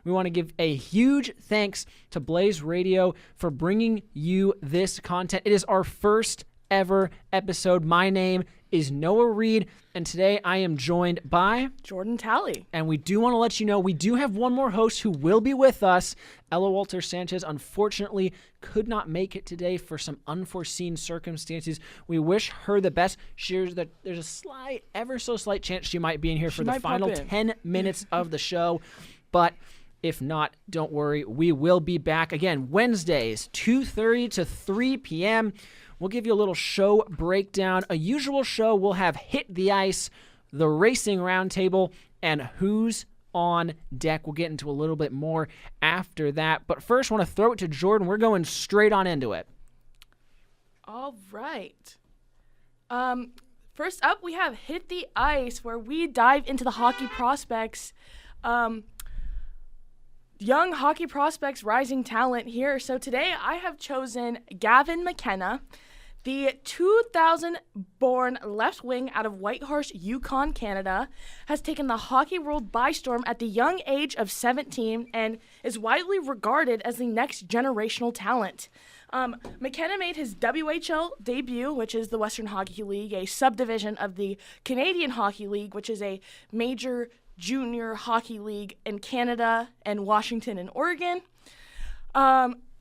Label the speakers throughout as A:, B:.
A: We want to give a huge thanks to Blaze Radio for bringing you this content. It is our first ever episode. My name is Noah Reed, and today I am joined by
B: Jordan Talley.
A: And we do want to let you know we do have one more host who will be with us. Ella Wolter-Sánchez unfortunately could not make it today for some unforeseen circumstances. We wish her the best. There's a slight, ever so slight chance she might be in here for the final 10 minutes of the show, but if not, don't worry. We will be back again Wednesdays, 2:30 to 3 p.m. We'll give you a little show breakdown. A usual show will have Hit the Ice, the Racing Roundtable, and Who's on Deck. We'll get into a little bit more after that. But first, I want to throw it to Jordan. We're going straight on into it.
B: All right. First up, we have Hit the Ice, where we dive into the hockey prospects. Young hockey prospects, rising talent here. So today I have chosen Gavin McKenna, the 2000-born left wing out of Whitehorse, Yukon, Canada, has taken the hockey world by storm at the young age of 17 and is widely regarded as the next generational talent. McKenna made his WHL debut, which is the Western Hockey League, a subdivision of the Canadian Hockey League, which is a major junior hockey league in Canada and Washington and Oregon.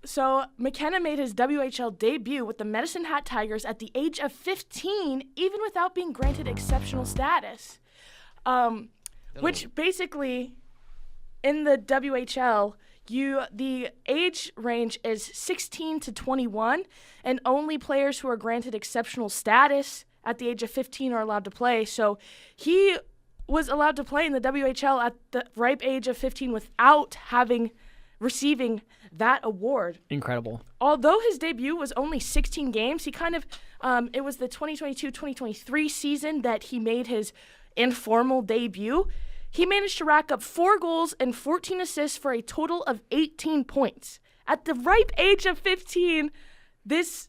B: So McKenna made his WHL debut with the Medicine Hat Tigers at the age of 15, even without being granted exceptional status. Which basically, in the WHL, the age range is 16 to 21, and only players who are granted exceptional status at the age of 15 are allowed to play. So he was allowed to play in the WHL at the ripe age of 15 without receiving that award.
A: Incredible.
B: Although his debut was only 16 games, he kind of, it was the 2022-2023 season that he made his informal debut. He managed to rack up 4 goals and 14 assists for a total of 18 points. At the ripe age of 15, this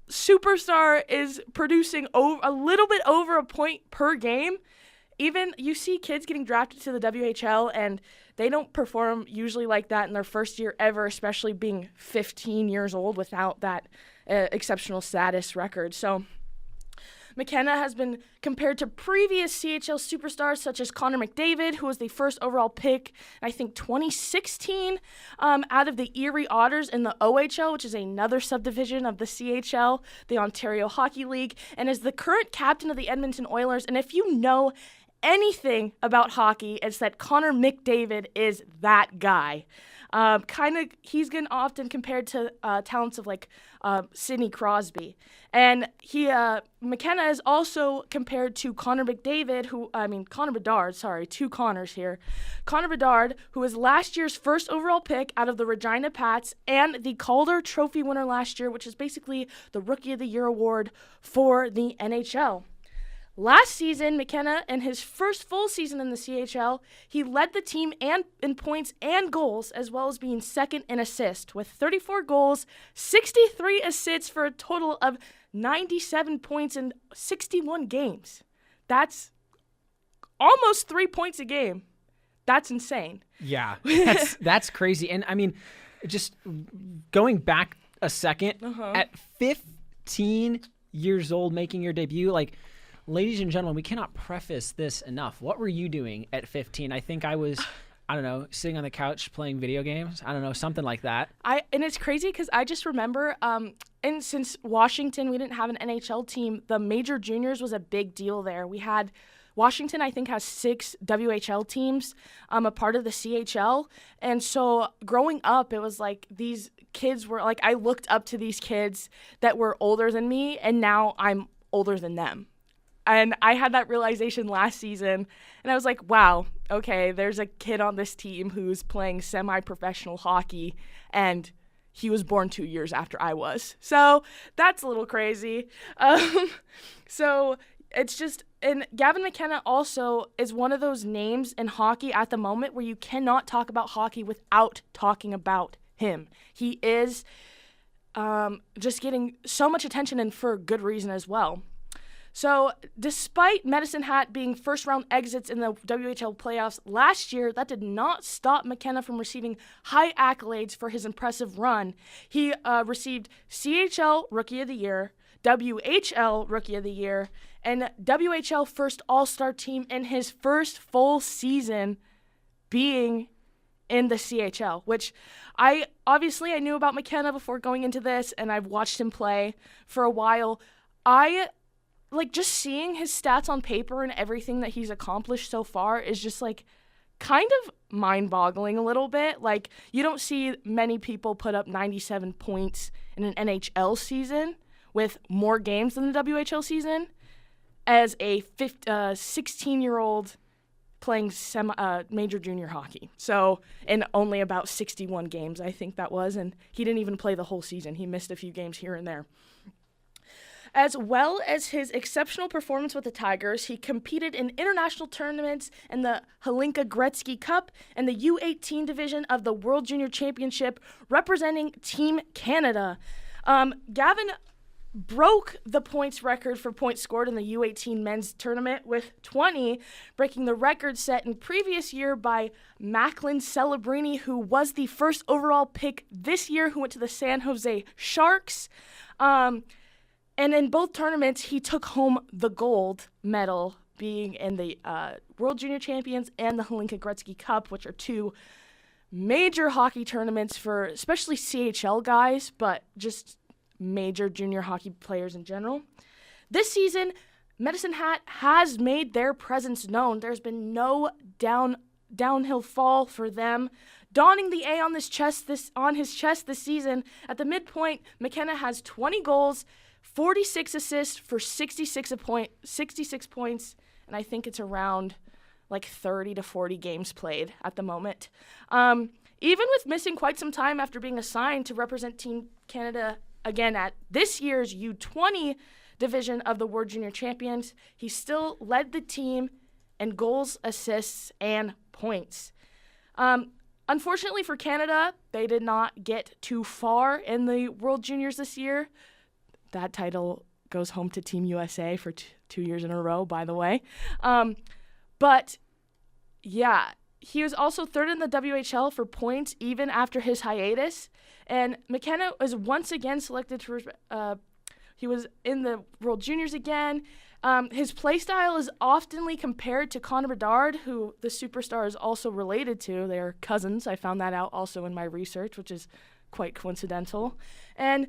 B: superstar is producing a little bit over a point per game. Even you see kids getting drafted to the WHL, and they don't perform usually like that in their first year ever, especially being 15 years old without that exceptional status record. So McKenna has been compared to previous CHL superstars such as Connor McDavid, who was the first overall pick, I think 2016, out of the Erie Otters in the OHL, which is another subdivision of the CHL, the Ontario Hockey League, and is the current captain of the Edmonton Oilers. And if you know anything about hockey, it's that Connor McDavid is that guy. He's been often compared to talents of like Sidney Crosby, and McKenna is also compared to Connor McDavid, Connor Bedard. Sorry, two Connors here. Connor Bedard, who was last year's first overall pick out of the Regina Pats and the Calder Trophy winner last year, which is basically the Rookie of the Year award for the NHL. Last season, McKenna, in his first full season in the CHL, he led the team in points and goals, as well as being second in assists, with 34 goals, 63 assists for a total of 97 points in 61 games. That's almost 3 points a game. That's insane.
A: Yeah, that's crazy. And I mean, just going back a second, at 15 years old, making your debut, ladies and gentlemen, we cannot preface this enough. What were you doing at 15? I think I was, sitting on the couch playing video games. Something like that.
B: And it's crazy because I just remember, and since Washington, we didn't have an NHL team, the major juniors was a big deal there. We had Washington, I think, has 6 WHL teams, a part of the CHL. And so growing up, it was like these kids were like, I looked up to these kids that were older than me, and now I'm older than them. And I had that realization last season, and I was like, wow, okay, there's a kid on this team who's playing semi-professional hockey, and he was born 2 years after I was. So that's a little crazy. So it's just, and Gavin McKenna also is one of those names in hockey at the moment where you cannot talk about hockey without talking about him. He is just getting so much attention, and for good reason as well. So despite Medicine Hat being first-round exits in the WHL playoffs last year, that did not stop McKenna from receiving high accolades for his impressive run. He received CHL Rookie of the Year, WHL Rookie of the Year, and WHL First All-Star Team in his first full season being in the CHL, which I knew about McKenna before going into this, and I've watched him play for a while. Just seeing his stats on paper and everything that he's accomplished so far is just kind of mind-boggling a little bit. You don't see many people put up 97 points in an NHL season with more games than the WHL season as a 16-year-old playing major junior hockey. So, in only about 61 games, I think that was, and he didn't even play the whole season. He missed a few games here and there. As well as his exceptional performance with the Tigers, he competed in international tournaments in the Hlinka Gretzky Cup and the U18 division of the World Junior Championship, representing Team Canada. Gavin broke the points record for points scored in the U18 men's tournament with 20, breaking the record set in previous year by Macklin Celebrini, who was the first overall pick this year, who went to the San Jose Sharks. And in both tournaments, he took home the gold medal, being in the World Junior Champions and the Hlinka Gretzky Cup, which are two major hockey tournaments for especially CHL guys, but just major junior hockey players in general. This season, Medicine Hat has made their presence known. There's been no downhill fall for them. Donning the A on his chest this season, at the midpoint, McKenna has 20 goals, 46 assists for 66 points, and I think it's around 30 to 40 games played at the moment. Even with missing quite some time after being assigned to represent Team Canada again at this year's U20 division of the World Junior Champions, he still led the team in goals, assists, and points. Unfortunately for Canada, they did not get too far in the World Juniors this year. That title goes home to Team USA for 2 years in a row, by the way. But, yeah, he was also third in the WHL for points even after his hiatus. And McKenna was once again selected for he was in the World Juniors again. His play style is oftenly compared to Connor Bedard, who the superstar is also related to. They're cousins. I found that out also in my research, which is quite coincidental. And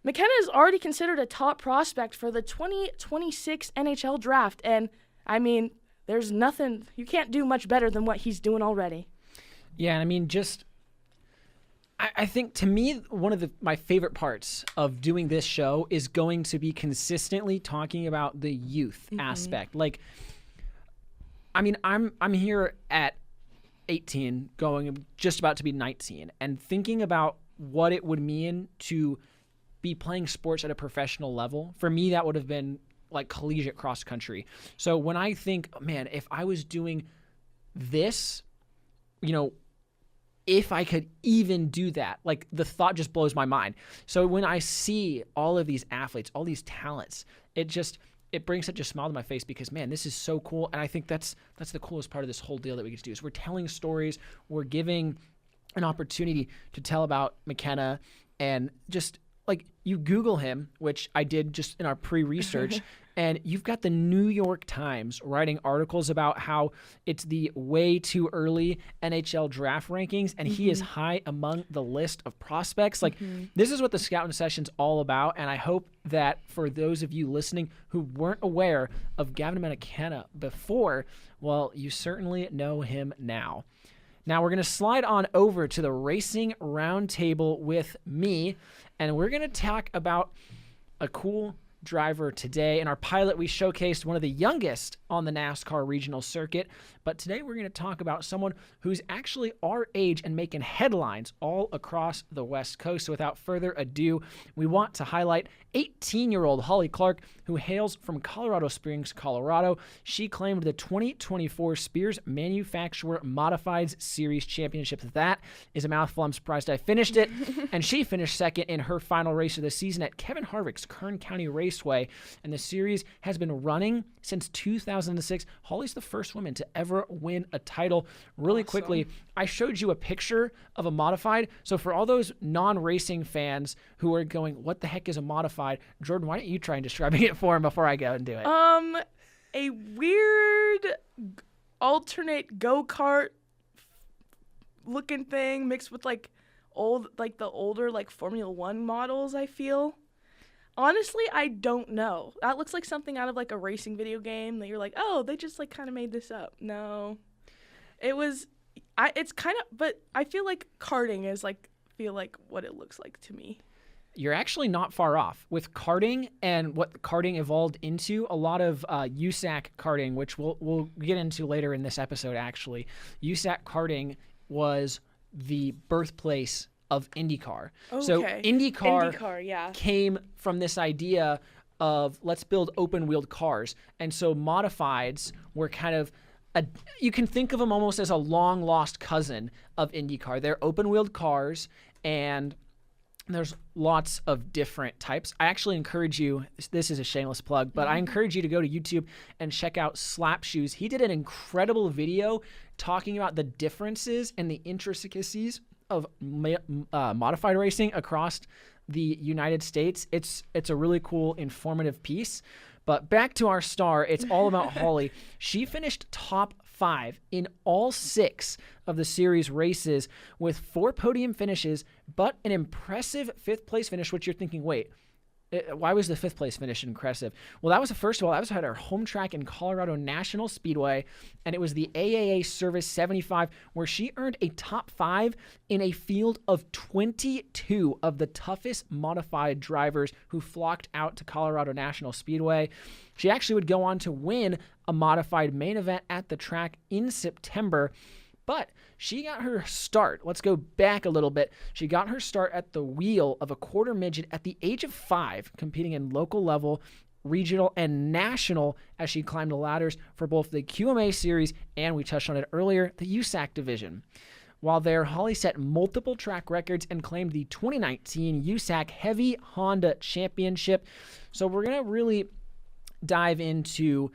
B: McKenna is already considered a top prospect for the 2026 NHL draft. And, I mean, there's nothing, you can't do much better than what he's doing already.
A: Yeah, and I think, to me, one of my favorite parts of doing this show is going to be consistently talking about the youth aspect. I'm here at 18, going just about to be 19, and thinking about what it would mean to be playing sports at a professional level. For me, that would have been collegiate cross country. So when I think, man, if I was doing this, if I could even do that, the thought just blows my mind. So when I see all of these athletes, all these talents, it brings such a smile to my face because, man, this is so cool. And I think that's the coolest part of this whole deal that we get to do is we're telling stories, we're giving an opportunity to tell about McKenna, and just you Google him, which I did just in our pre-research, and you've got the New York Times writing articles about how it's the way too early NHL draft rankings, and he is high among the list of prospects. This is what the Scoutin Session's all about, and I hope that for those of you listening who weren't aware of Gavin McKenna before, well, you certainly know him now. Now we're going to slide on over to the Racing Roundtable with me, and we're going to talk about a cool driver today. In our pilot, we showcased one of the youngest on the NASCAR regional circuit, but today we're going to talk about someone who's actually our age and making headlines all across the West Coast. So without further ado, we want to highlight 18-year-old Holly Clark, who hails from Colorado Springs, Colorado. She claimed the 2024 Spears Manufacturer Modifieds Series Championship. That is a mouthful. I'm surprised I finished it. And she finished second in her final race of the season at Kevin Harvick's Kern County Race Raceway, and the series has been running since 2006. Holly's the first woman to ever win a title. Really quickly, I showed you a picture of a modified. So for all those non-racing fans who are going, what the heck is a modified? Jordan, why don't you try and describing it for him before I go and do it?
B: A weird alternate go-kart looking thing mixed with the older Formula 1 models, I feel. Honestly, I don't know. That looks like something out of a racing video game that you're like, oh, they just kind of made this up. No. It's kind of, but I feel like karting is what it looks like to me.
A: You're actually not far off. With karting and what karting evolved into, a lot of USAC karting, which we'll get into later in this episode actually. USAC karting was the birthplace of IndyCar. Okay. So IndyCar came from this idea of let's build open-wheeled cars. And so modifieds were kind of, you can think of them almost as a long-lost cousin of IndyCar. They're open-wheeled cars, and there's lots of different types. I actually encourage you, this is a shameless plug, but I encourage you to go to YouTube and check out Slap Shoes. He did an incredible video talking about the differences and the intricacies of modified racing across the United States. It's a really cool, informative piece. But back to our star, it's all about Holly. She finished top 5 in all 6 of the series races with 4 podium finishes, but an impressive 5th place finish, which you're thinking, wait, why was the 5th place finish impressive? Well, that was first of all, that was at our home track in Colorado National Speedway, and it was the AAA Service 75, where she earned a top 5 in a field of 22 of the toughest modified drivers who flocked out to Colorado National Speedway. She actually would go on to win a modified main event at the track in September. But she got her start. Let's go back a little bit. She got her start at the wheel of a quarter midget at the age of 5, competing in local level, regional, and national as she climbed the ladders for both the QMA series and, we touched on it earlier, the USAC division. While there, Holly set multiple track records and claimed the 2019 USAC Heavy Honda Championship. So we're going to really dive into,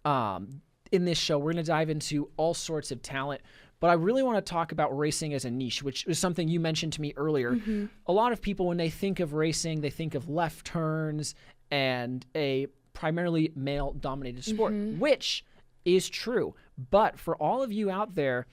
A: in this show, we're going to dive into all sorts of talent. But I really want to talk about racing as a niche, which is something you mentioned to me earlier. Mm-hmm. A lot of people, when they think of racing, they think of left turns and a primarily male-dominated sport, which is true. But for all of you out there,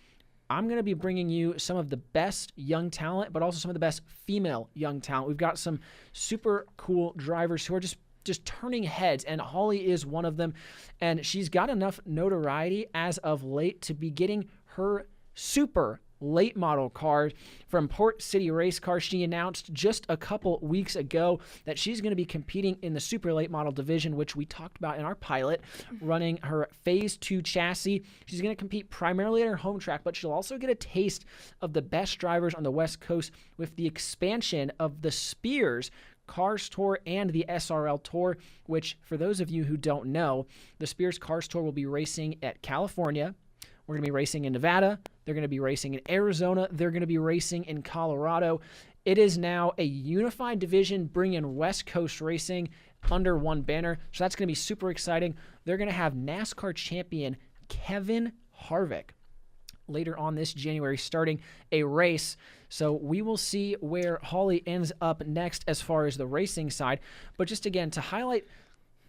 A: I'm going to be bringing you some of the best young talent, but also some of the best female young talent. We've got some super cool drivers who are just turning heads, and Holly is one of them. And she's got enough notoriety as of late to be getting her super late model car from Port City Race Car. She announced just a couple weeks ago that she's going to be competing in the super late model division, which we talked about in our pilot, running her Phase 2 chassis. She's going to compete primarily at her home track, but she'll also get a taste of the best drivers on the West Coast with the expansion of the Spears Cars Tour and the SRL Tour, which, for those of you who don't know, the Spears Cars Tour will be racing at California. We're going to be racing in Nevada. They're going to be racing in Arizona. They're going to be racing in Colorado. It is now a unified division bringing West Coast racing under one banner. So that's going to be super exciting. They're going to have NASCAR champion Kevin Harvick later on this January starting a race. So we will see where Holly ends up next as far as the racing side. But just again, to highlight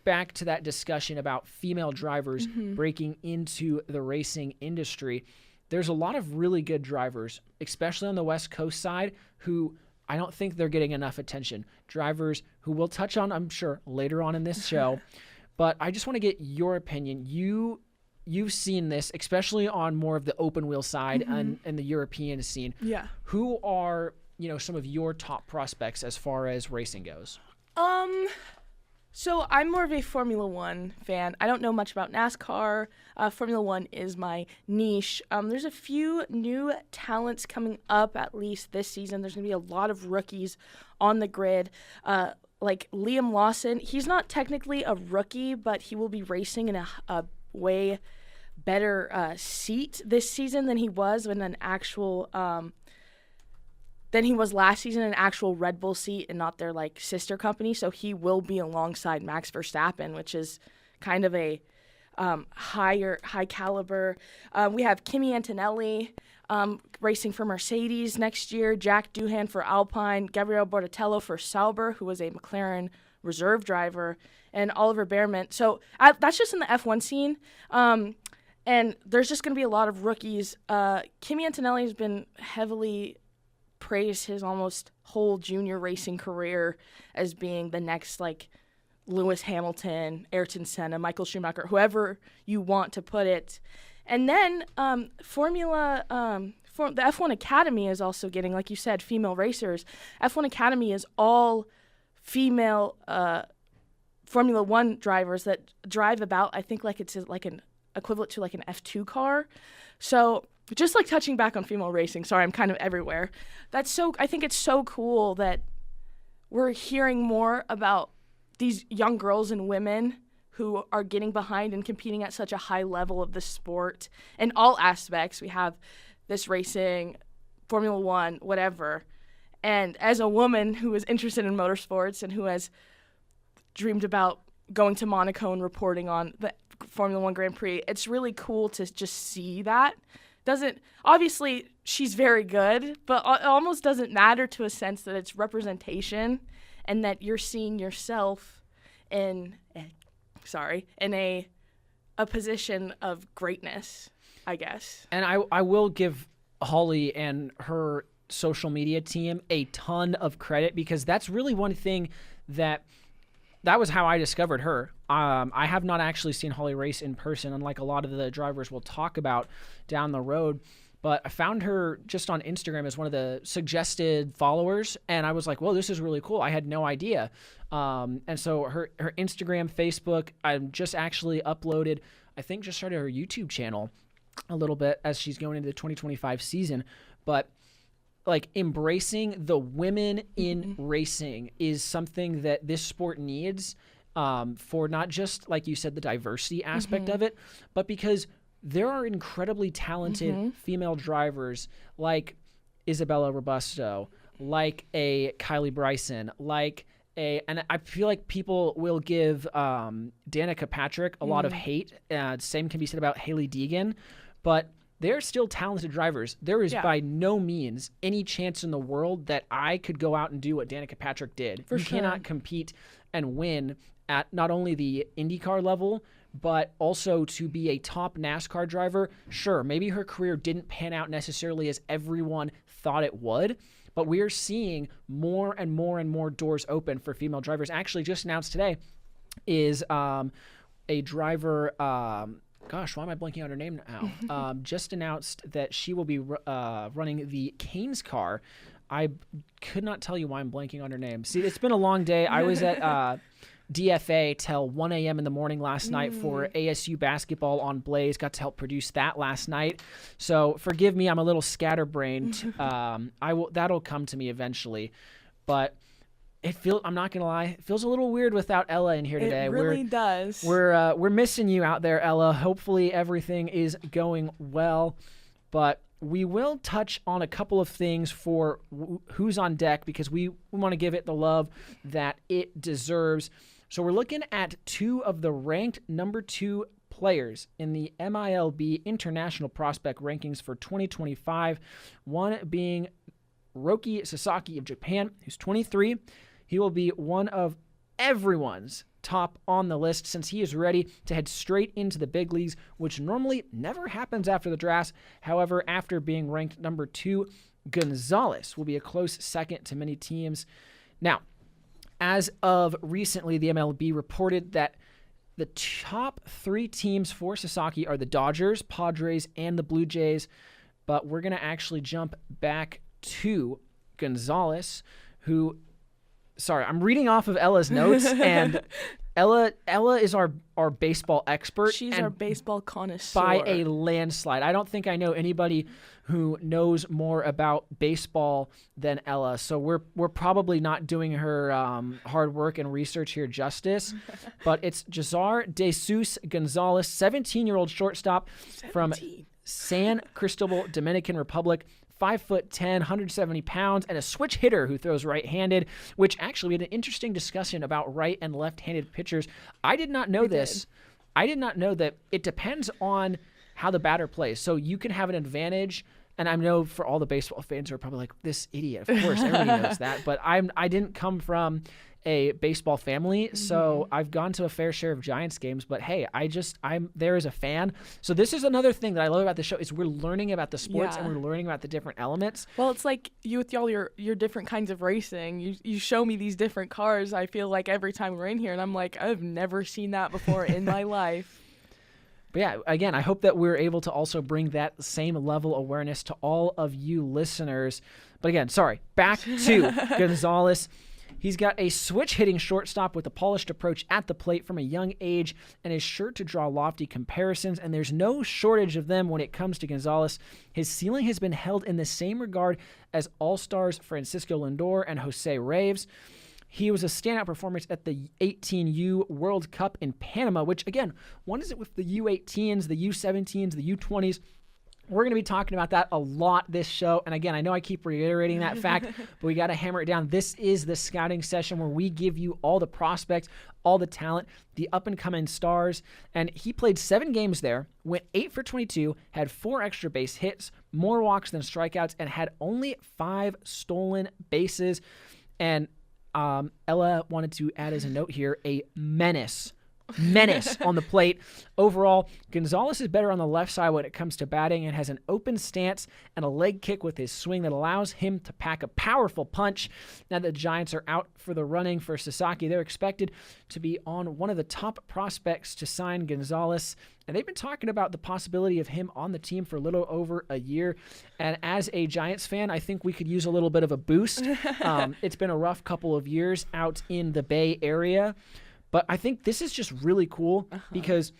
A: back to that discussion about female drivers breaking into the racing industry, there's a lot of really good drivers, especially on the West Coast side, who I don't think they're getting enough attention. Drivers who we'll touch on, I'm sure, later on in this show. But I just want to get your opinion. You've seen this, especially on more of the open wheel side and the European scene. Yeah. Who are, some of your top prospects as far as racing goes?
B: So I'm more of a Formula 1 fan. I don't know much about NASCAR. Formula 1 is my niche. There's a few new talents coming up, at least this season. There's going to be a lot of rookies on the grid. Like Liam Lawson, he's not technically a rookie, but he will be racing in a way better seat this season than he was in an actual than he was last season, an actual Red Bull seat and not their like sister company. So he will be alongside Max Verstappen, which is kind of a high caliber. We have Kimi Antonelli racing for Mercedes next year, Jack Doohan for Alpine, Gabriel Bortatello for Sauber, who was a McLaren reserve driver, and Oliver Behrman. So that's just in the F1 scene. And there's just going to be a lot of rookies. Kimi Antonelli has been heavily praised his almost whole junior racing career as being the next like Lewis Hamilton, Ayrton Senna, Michael Schumacher, whoever you want to put it. And then the F1 Academy is also getting, like you said, female racers. F1 Academy is all female Formula One drivers that drive about, I think like it's like an equivalent to like an F2 car. So just like touching back on female racing, sorry, I'm kind of everywhere. I think it's so cool that we're hearing more about these young girls and women who are getting behind and competing at such a high level of the sport in all aspects. We have this racing, Formula One, whatever. And as a woman who is interested in motorsports and who has dreamed about going to Monaco and reporting on the Formula One Grand Prix, it's really cool to just see that. Obviously, she's very good, but it almost doesn't matter to a sense that it's representation and that you're seeing yourself in a position of greatness, I guess.
A: And I will give Holly and her social media team a ton of credit, because that's really one thing that was how I discovered her. I have not actually seen Holly race in person, unlike a lot of the drivers we'll talk about down the road. But I found her just on Instagram as one of the suggested followers, and I was like, "Whoa, this is really cool." I had no idea. And so her Instagram, Facebook, I just actually uploaded, I think just started her YouTube channel a little bit as she's going into the 2025 season. But like embracing the women in racing is something that this sport needs, for not just, like you said, the diversity aspect of it, but because there are incredibly talented female drivers like Isabella Robusto, like a Kylie Bryson, and I feel like people will give Danica Patrick a lot of hate. Same can be said about Hailie Deegan, but they're still talented drivers. There is by no means any chance in the world that I could go out and do what Danica Patrick did. You cannot compete and win at not only the IndyCar level, but also to be a top NASCAR driver. Sure, maybe her career didn't pan out necessarily as everyone thought it would, but we are seeing more and more and more doors open for female drivers. Actually, just announced today is a driver, gosh, why am I blanking on her name now? Just announced that she will be running the Canes car. I could not tell you why I'm blanking on her name. See, it's been a long day. I was at DFA till 1 a.m. in the morning last night for ASU basketball on Blaze. Got to help produce that last night. So forgive me, I'm a little scatterbrained. That'll come to me eventually. But I'm not gonna lie, it feels a little weird without Ella in here today.
B: It really does.
A: We're missing you out there, Ella. Hopefully everything is going well. But we will touch on a couple of things for who's on deck, because we want to give it the love that it deserves. So we're looking at two of the ranked number 2 players in the MILB International Prospect Rankings for 2025. One being Roki Sasaki of Japan, who's 23. He will be one of everyone's top on the list, since he is ready to head straight into the big leagues, which normally never happens after the draft. However, after being ranked number 2, Gonzalez will be a close second to many teams. Now, as of recently, the MLB reported that the top 3 teams for Sasaki are the Dodgers, Padres, and the Blue Jays. But we're going to actually jump back to Gonzalez, who... Sorry, I'm reading off of Ella's notes, and Ella is our baseball expert.
B: She's our baseball connoisseur.
A: By a landslide. I don't think I know anybody who knows more about baseball than Ella, so we're probably not doing her hard work and research here justice. But it's Jazar De Jesus Gonzalez, 17-year-old shortstop from San Cristobal, Dominican Republic. 5'10", 170 pounds, and a switch hitter who throws right-handed, which actually we had an interesting discussion about right and left-handed pitchers. I did not know this. I did not know that it depends on how the batter plays. So you can have an advantage, and I know for all the baseball fans who are probably like, this idiot, of course, everybody knows that, but I didn't come from a baseball family, so I've gone to a fair share of Giants games, but hey, I'm there as a fan. So this is another thing that I love about the show is we're learning about the sports and we're learning about the different elements.
B: Well, it's like you with all your different kinds of racing. You show me these different cars, I feel like every time we're in here, and I'm like, I've never seen that before in my life.
A: But yeah, again, I hope that we're able to also bring that same level of awareness to all of you listeners. But again, back to Gonzalez. He's got a switch-hitting shortstop with a polished approach at the plate from a young age and is sure to draw lofty comparisons, and there's no shortage of them when it comes to Gonzalez. His ceiling has been held in the same regard as all-stars Francisco Lindor and Jose Reyes. He was a standout performance at the 18U World Cup in Panama, which, again, what is it with the U18s, the U17s, the U20s? We're going to be talking about that a lot this show. And again, I know I keep reiterating that fact, but we got to hammer it down. This is the Scouting Session where we give you all the prospects, all the talent, the up-and-coming stars. And he played 7 games there, went 8 for 22, had 4 extra base hits, more walks than strikeouts, and had only 5 stolen bases. And Ella wanted to add as a note here, a menace on the plate. Overall, Gonzalez is better on the left side when it comes to batting and has an open stance and a leg kick with his swing that allows him to pack a powerful punch. Now that the Giants are out for the running for Sasaki, they're expected to be on one of the top prospects to sign Gonzalez. And they've been talking about the possibility of him on the team for a little over a year. And as a Giants fan, I think we could use a little bit of a boost. It's been a rough couple of years out in the Bay Area. But I think this is just really cool because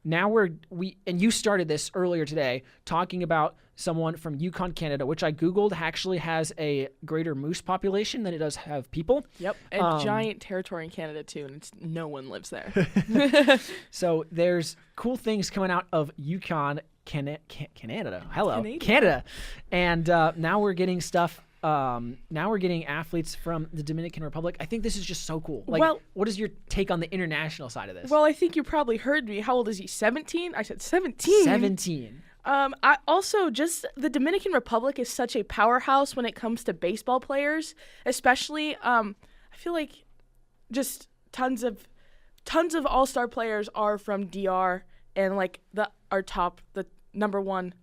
A: now and you started this earlier today talking about someone from Yukon, Canada, which I Googled actually has a greater moose population than it does have people.
B: Yep, a giant territory in Canada too, and no one lives there.
A: So there's cool things coming out of Yukon, Canada. Hello, Canada. And now we're getting stuff. Now we're getting athletes from the Dominican Republic. I think this is just so cool. What is your take on the international side of this?
B: Well, I think you probably heard me. How old is he? 17? I said 17.
A: 17.
B: I also just the Dominican Republic is such a powerhouse when it comes to baseball players, especially. I feel like just tons of all-star players are from DR, and like the number one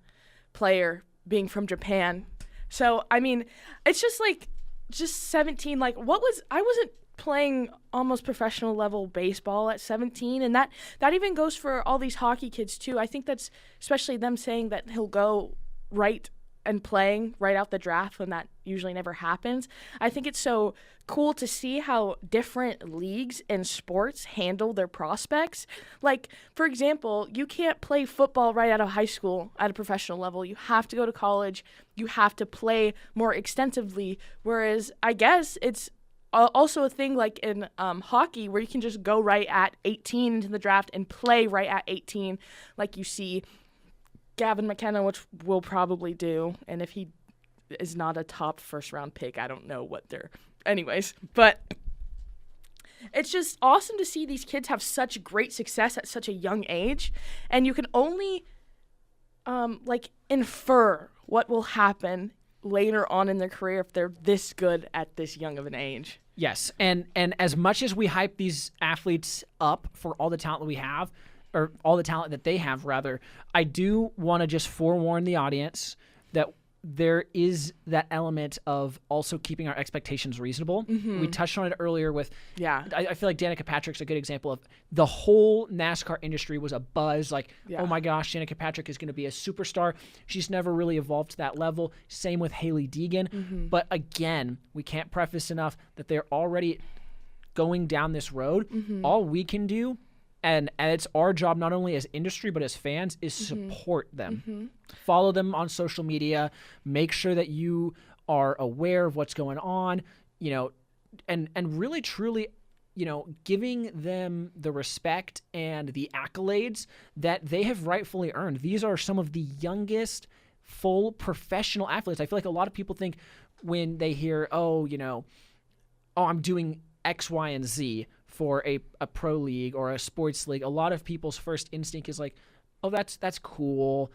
B: player being from Japan. So, I mean, it's just 17. I wasn't playing almost professional level baseball at 17. And that even goes for all these hockey kids, too. I think that's especially them saying that he'll go right and playing right out the draft when that usually never happens. I think it's so cool to see how different leagues and sports handle their prospects. Like, for example, you can't play football right out of high school at a professional level. You have to go to college. You have to play more extensively, whereas I guess it's also a thing like in hockey where you can just go right at 18 into the draft and play right at 18 like you see Gavin McKenna, which we'll probably do. And if he is not a top first-round pick, I don't know what they're... Anyways, but it's just awesome to see these kids have such great success at such a young age. And you can only, infer what will happen later on in their career if they're this good at this young of an age.
A: Yes, and as much as we hype these athletes up for all the talent that we have, or all the talent that they have, rather, I do want to just forewarn the audience that there is that element of also keeping our expectations reasonable. Mm-hmm. We touched on it earlier with, I feel like Danica Patrick's a good example of the whole NASCAR industry was a buzz, oh my gosh, Danica Patrick is going to be a superstar. She's never really evolved to that level. Same with Hailie Deegan. Mm-hmm. But again, we can't preface enough that they're already going down this road. Mm-hmm. All we can do, and it's our job not only as industry but as fans, is support them. Mm-hmm. Follow them on social media. Make sure that you are aware of what's going on, and really truly, giving them the respect and the accolades that they have rightfully earned. These are some of the youngest full professional athletes. I feel like a lot of people think when they hear, oh, I'm doing X, Y, and Z for a pro league or a sports league, a lot of people's first instinct is like, oh, that's cool,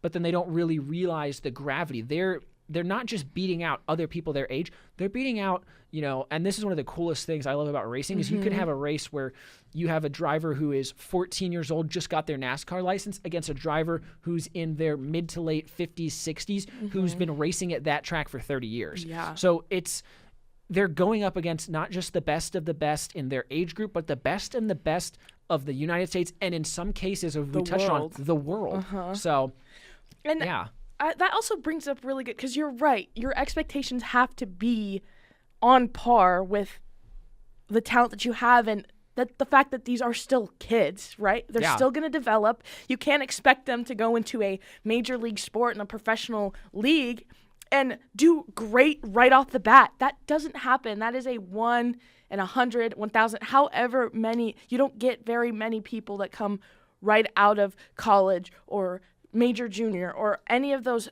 A: but then they don't really realize the gravity. They're not just beating out other people their age, they're beating out, and this is one of the coolest things I love about racing is you could have a race where you have a driver who is 14 years old, just got their NASCAR license, against a driver who's in their mid to late 50s, 60s, who's been racing at that track for 30 years.
B: Yeah.
A: So they're going up against not just the best of the best in their age group, but the best and the best of the United States, and in some cases, as we touched on, the world. So,
B: and
A: yeah.
B: That also brings up really good, because you're right. Your expectations have to be on par with the talent that you have, and that the fact that these are still kids, right? They're still going to develop. You can't expect them to go into a major league sport and a professional league and do great right off the bat. That doesn't happen. That is a 1 in 100, 1,000, however many. You don't get very many people that come right out of college or major junior or any of those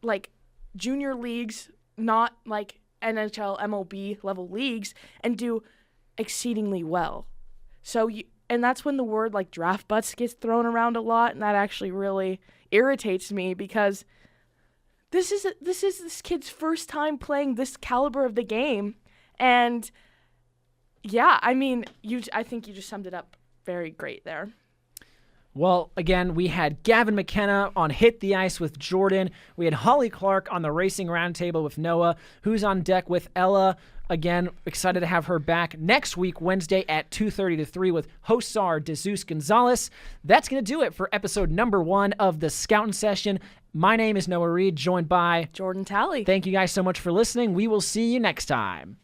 B: like junior leagues, not like NHL, MLB level leagues, and do exceedingly well. So and that's when the word like draft butts gets thrown around a lot, and that actually really irritates me, because this is this kid's first time playing this caliber of the game. And yeah, I mean, I think you just summed it up very great there.
A: Well, again, we had Gavin McKenna on Hit the Ice with Jordan. We had Holly Clark on the Racing Roundtable with Noah, who's on deck with Ella. Again, excited to have her back next week, Wednesday at 2:30 to 3 with Josar de Jesus Gonzalez. That's going to do it for episode number 1 of the Scoutin Session. My name is Noah Reed, joined by
B: Jordan Talley.
A: Thank you guys so much for listening. We will see you next time.